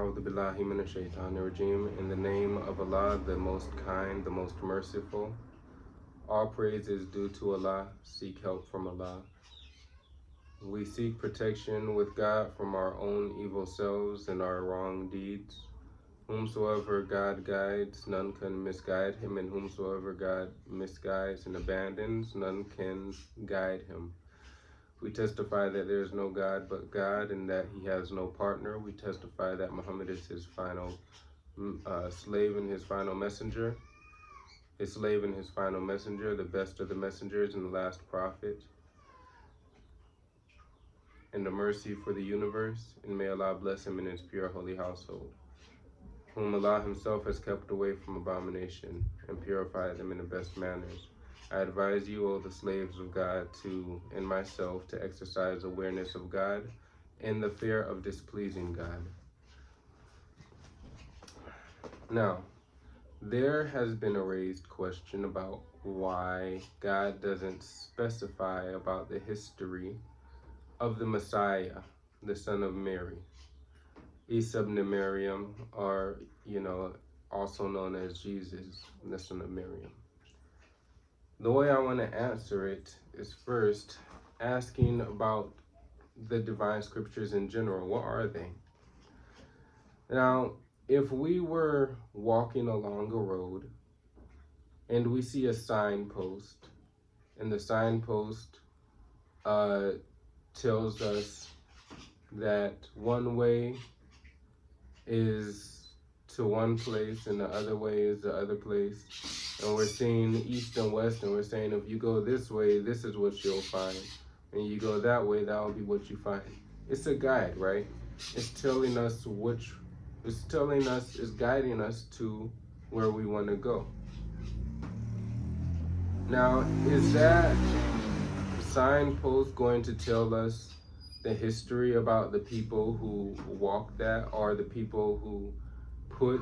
A'udhu billahi minash shaitanir rajim. In the name of Allah, the most kind, the most merciful. All praise is due to Allah. Seek help from Allah. We seek protection with God from our own evil selves and our wrong deeds. Whomsoever God guides, none can misguide him, and whomsoever God misguides and abandons, none can guide him. We testify that there is no God but God, and that he has no partner. We testify that Muhammad is his final slave and his final messenger. His slave and his final messenger, the best of the messengers and the last prophet, and the mercy for the universe. And may Allah bless him in his pure holy household, whom Allah himself has kept away from abomination and purified them in the best manners. I advise you, O the slaves of God, and myself, to exercise awareness of God and the fear of displeasing God. Now, there has been a raised question about why God doesn't specify about the history of the Messiah, the son of Mary, Isa ibn Maryam, or, also known as Jesus, the son of Maryam. The way I want to answer it is first asking about the divine scriptures in general. What are they? Now, if we were walking along a road and we see a signpost, and the signpost tells us that one way is to one place and the other way is the other place, and we're seeing east and west, and we're saying if you go this way, this is what you'll find, and you go that way, that will be what you find. It's a guide, right? It's telling us it's guiding us to where we want to go. Now, is that signpost going to tell us the history about the people who walked that, or the people who put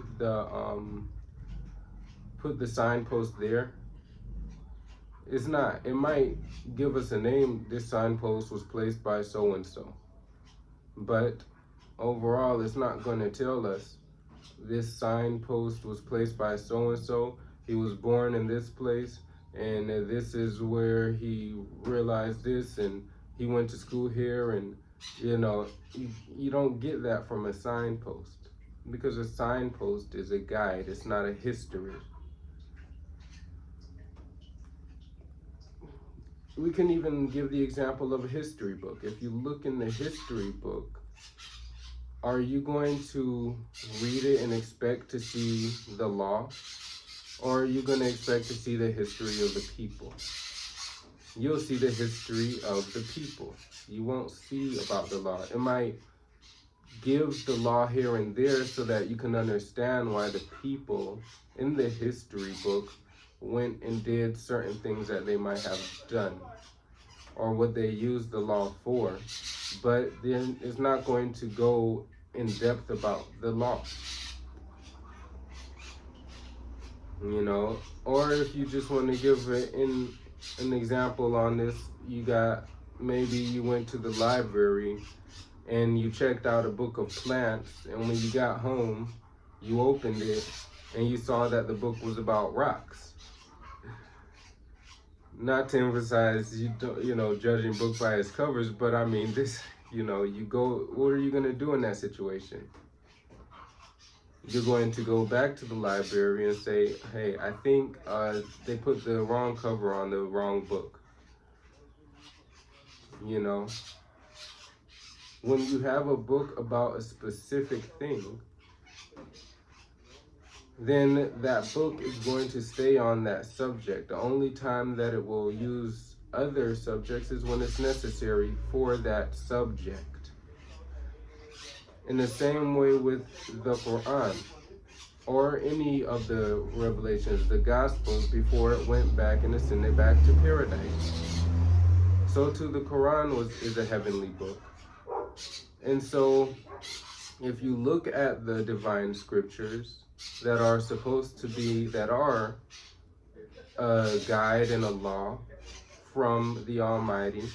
the signpost there? It's not. It might give us a name. This signpost was placed by so and so, but overall, it's not going to tell us this signpost was placed by so and so. He was born in this place, and this is where he realized this, and he went to school here, and you don't get that from a signpost, because a signpost is a guide. It's not a history. We can even give the example of a history book. If you look in the history book, are you going to read it and expect to see the law? Or are you going to expect to see the history of the people? You'll see the history of the people. You won't see about the law. It might give the law here and there so that you can understand why the people in the history book went and did certain things that they might have done, or what they used the law for. But then it's not going to go in depth about the law. Or if you just want to give an example on this, maybe you went to the library and you checked out a book of plants, and when you got home, you opened it and you saw that the book was about rocks. Not to emphasize, judging book by its covers, but I mean, this, what are you going to do in that situation? You're going to go back to the library and say, hey, I think they put the wrong cover on the wrong book. When you have a book about a specific thing, then that book is going to stay on that subject. The only time that it will use other subjects is when it's necessary for that subject. In the same way with the Qur'an, or any of the revelations, the Gospels, before it went back and ascended back to paradise. So too the Qur'an is a heavenly book. And so if you look at the divine scriptures that are a guide and a law from the Almighty,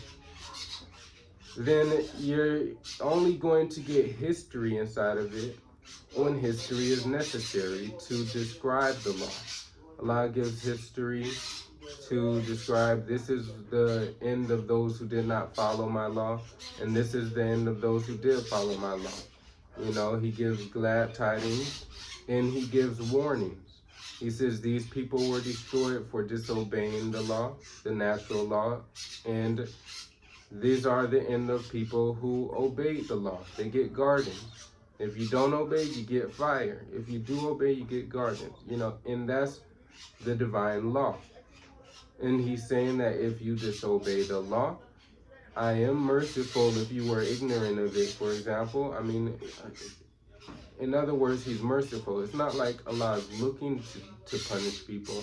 then you're only going to get history inside of it when history is necessary to describe the law. Allah gives history to describe this is the end of those who did not follow my law, and this is the end of those who did follow my law. You know, he gives glad tidings and he gives warnings. He says these people were destroyed for disobeying the law, the natural law, and these are the end of people who obeyed the law. They get gardens. If you don't obey, you get fire. If you do obey, you get gardens. You know, and that's the divine law. And he's saying that if you disobey the law, I am merciful if you were ignorant of it, for example. I mean, in other words, he's merciful. It's not like Allah is looking to punish people.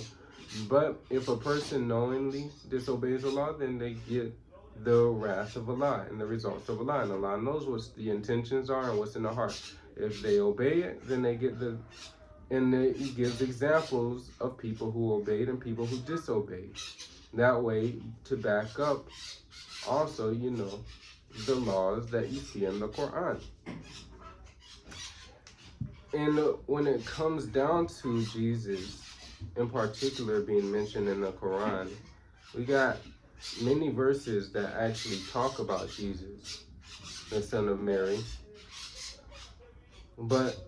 But if a person knowingly disobeys Allah, then they get the wrath of Allah and the results of Allah. And Allah knows what the intentions are and what's in the heart. If they obey it, then they get the... And he gives examples of people who obeyed and people who disobeyed. That way, to back up also, you know, the laws that you see in the Qur'an. And when it comes down to Jesus, in particular, being mentioned in the Quran, we got many verses that actually talk about Jesus, the son of Mary. But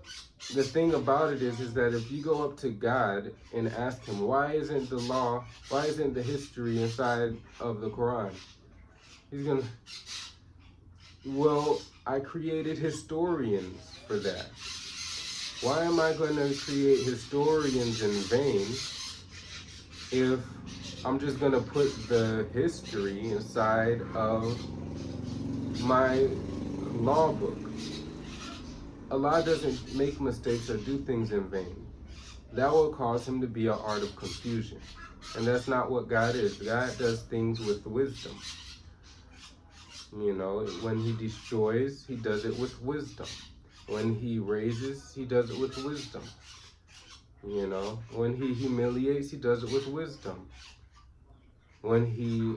the thing about it is that if you go up to God and ask him, why isn't the history inside of the Quran? He's gonna, well, I created historians for that. Why am I going to create historians in vain if I'm just going to put the history inside of my law book? Allah doesn't make mistakes or do things in vain. That will cause him to be an art of confusion. And that's not what God is. God does things with wisdom. You know, when he destroys, he does it with wisdom. When he raises, he does it with wisdom. You know, when he humiliates, he does it with wisdom. When he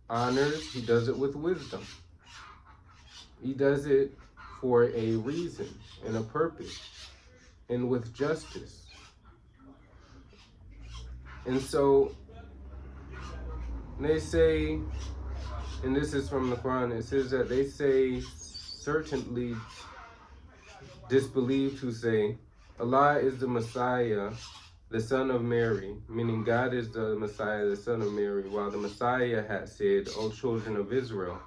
honors, he does it with wisdom. He does it for a reason and a purpose and with justice. And so they say, and this is from the Quran, it says that they say, certainly disbelieved who say, Allah is the Messiah, the son of Mary, meaning God is the Messiah, the son of Mary, while the Messiah had said, O children of Israel,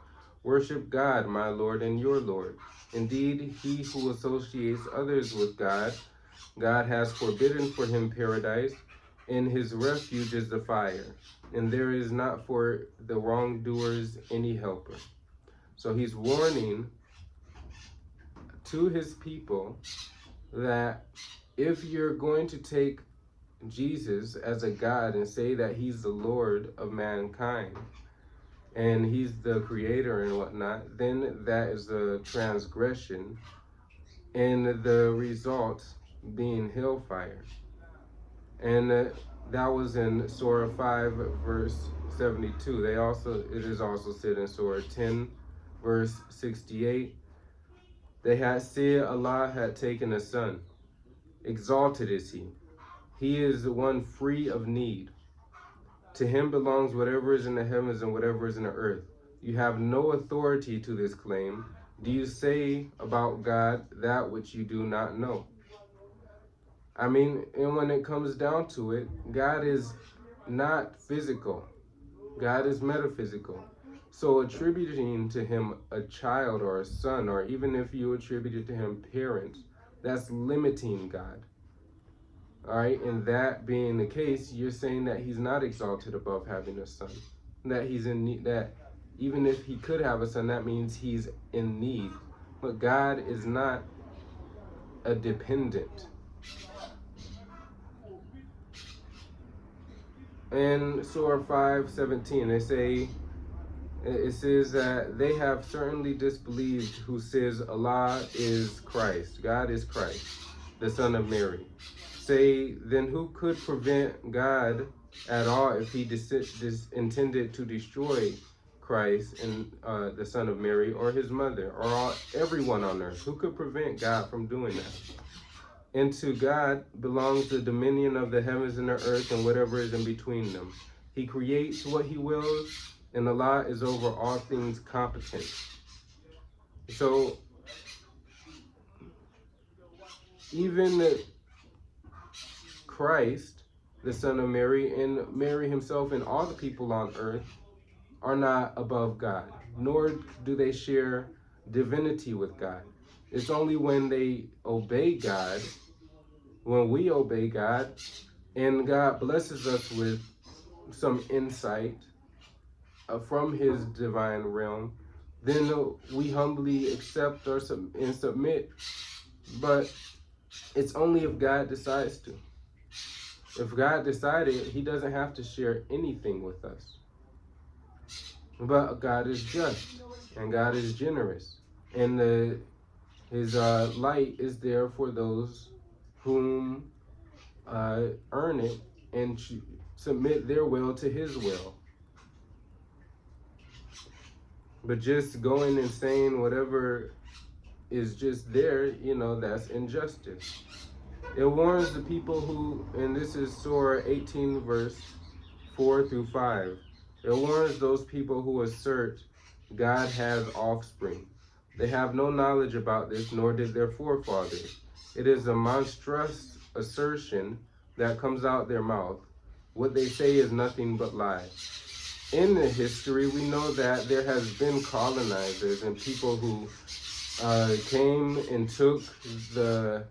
worship God, my Lord and your Lord. Indeed, he who associates others with God, God has forbidden for him paradise, and his refuge is the fire, and there is not for the wrongdoers any helper. So he's warning to his people that if you're going to take Jesus as a God and say that he's the Lord of mankind and he's the creator and whatnot, then that is a transgression, and the result being hellfire. And that was in Surah 5 verse 72. It is also said in Surah 10 verse 68. They had said Allah had taken a son. Exalted is he. He is the one free of need. To him belongs whatever is in the heavens and whatever is in the earth. You have no authority to this claim. Do you say about God that which you do not know? I mean, and when it comes down to it, God is not physical. God is metaphysical. So attributing to him a child or a son, or even if you attributed to him parents, that's limiting God. All right, and that being the case, you're saying that he's not exalted above having a son, that he's in need, that even if he could have a son, that means he's in need. But God is not a dependent. In Surah 5:17, they say, it says that they have certainly disbelieved who says Allah is Christ, God is Christ, the son of Mary. Say, then who could prevent God at all if he intended to destroy Christ and the son of Mary or his mother or everyone on earth? Who could prevent God from doing that? And to God belongs the dominion of the heavens and the earth and whatever is in between them. He creates what he wills, and Allah is over all things competent. So even Christ, the son of Mary, and Mary himself and all the people on earth are not above God, nor do they share divinity with God. It's only when they obey God, when we obey God, and God blesses us with some insight from his divine realm, then we humbly accept and submit. But it's only if God decides to. If God decided, he doesn't have to share anything with us. But God is just, and God is generous, and his light is there for those whom earn it and submit their will to his will. But just going and saying whatever is just there, that's injustice. It warns the people who, and this is Surah 18, verse 4 through 5. It warns those people who assert God has offspring. They have no knowledge about this, nor did their forefathers. It is a monstrous assertion that comes out their mouth. What they say is nothing but lies. In the history, we know that there has been colonizers and people who came and took the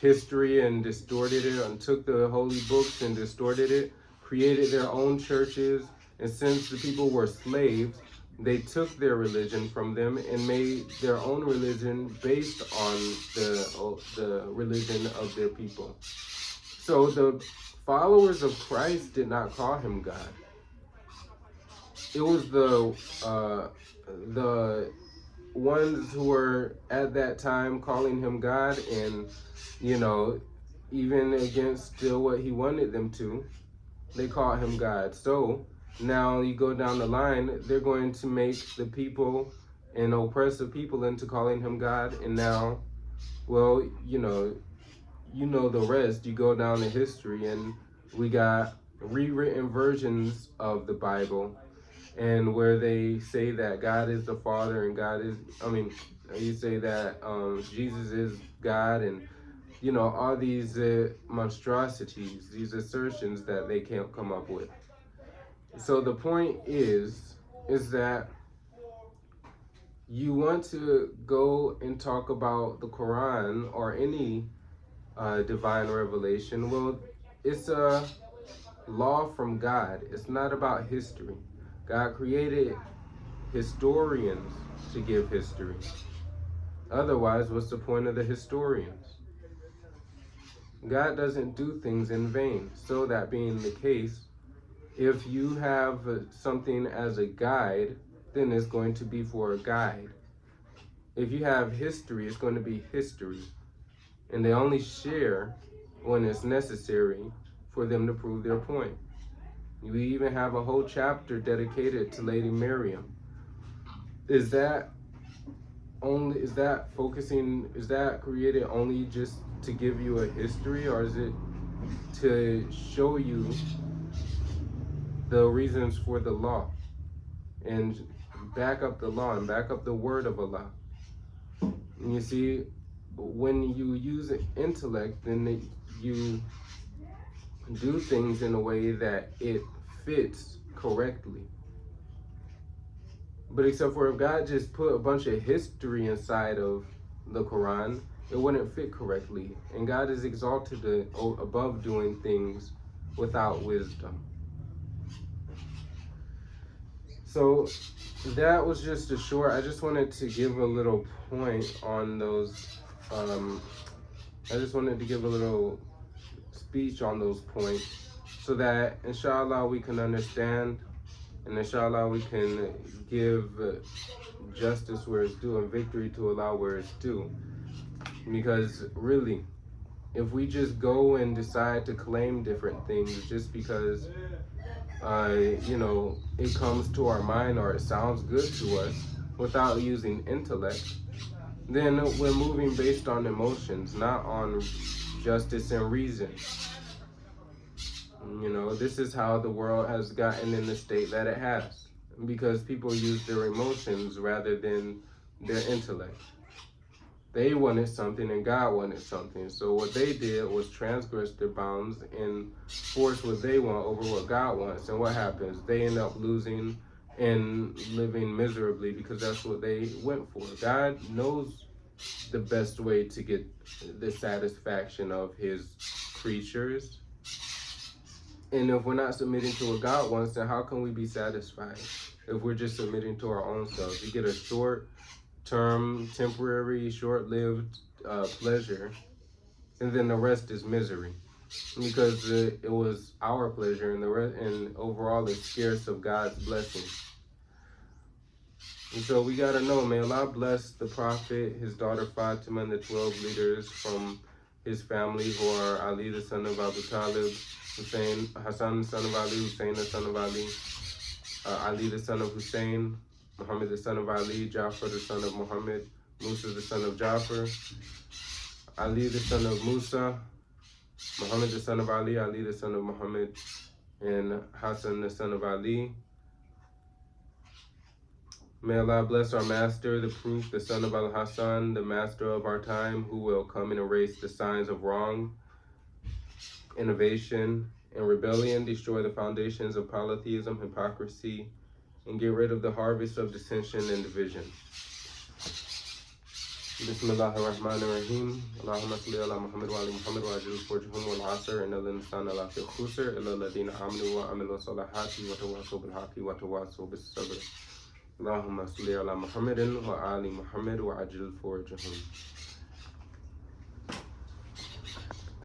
history and distorted it, and took the holy books and distorted it, created their own churches, and since the people were slaves, they took their religion from them and made their own religion based on the religion of their people. So the followers of Christ did not call him God. It was the ones who were at that time calling him God, and even against what he wanted them to, they called him God. So now you go down the line, they're going to make the people and oppress the people into calling him God. And now, well, you know the rest. You go down the history, and we got rewritten versions of the Bible, and where they say that God is the Father, and you say that Jesus is God, and all these monstrosities, these assertions that they can't come up with. So the point is that you want to go and talk about the Qur'an or any divine revelation. Well, it's a law from God. It's not about history. God created historians to give history. Otherwise, what's the point of the historians? God doesn't do things in vain. So that being the case, if you have something as a guide, then it's going to be for a guide. If you have history, it's going to be history. And they only share when it's necessary for them to prove their point. We even have a whole chapter dedicated to Lady Miriam. Is that created only just to give you a history, or is it to show you the reasons for the law and back up the law and back up the word of Allah? And you see, when you use intellect, then you do things in a way that it fits correctly. But except for if God just put a bunch of history inside of the Quran, it wouldn't fit correctly. And God is exalted above doing things without wisdom. So that was just I just wanted to give a little point on those. I just wanted to give a little speech on those points, so that inshallah we can understand, and inshallah we can give justice where it's due and victory to Allah where it's due. Because really, if we just go and decide to claim different things just because it comes to our mind or it sounds good to us without using intellect, then we're moving based on emotions, not on justice and reason. You know, this is how the world has gotten in the state that it has, because people use their emotions rather than their intellect. They wanted something and God wanted something. So what they did was transgress their bounds and force what they want over what God wants. And what happens? They end up losing and living miserably because that's what they went for. God knows the best way to get the satisfaction of his creatures. And if we're not submitting to what God wants, then how can we be satisfied if we're just submitting to our own selves? You get a short-term, temporary, short-lived pleasure, and then the rest is misery, because it was our pleasure, and the rest, and overall, it's scarce of God's blessings. And so we gotta know, may Allah bless the Prophet, his daughter Fatima, and the 12 leaders from his family, who are Ali, the son of Abu Talib, Hussein, Hassan, the son of Ali, Hussein, the son of Ali, Ali, the son of Hussein, Muhammad, the son of Ali, Jafar, the son of Muhammad, Musa, the son of Jafar, Ali, the son of Musa, Muhammad, the son of Ali, Ali, the son of Muhammad, and Hassan, the son of Ali. May Allah bless our master, the proof, the son of Al-Hassan, the master of our time, who will come and erase the signs of wrong, innovation, and rebellion, destroy the foundations of polytheism, hypocrisy, and get rid of the harvest of dissension and division. Bismillahirrahmanirrahim. Allahumma salli ala Muhammad wa ali Muhammad wa ajil furjahum wal asr inna al-insana lafi khusr illa alladhina amanu wa amilu salihati wa tawasaw bil haqqi wa tawasaw bis sabr. Allahumma salli ala Muhammadin wa ali Muhammad wa ajil furjahum.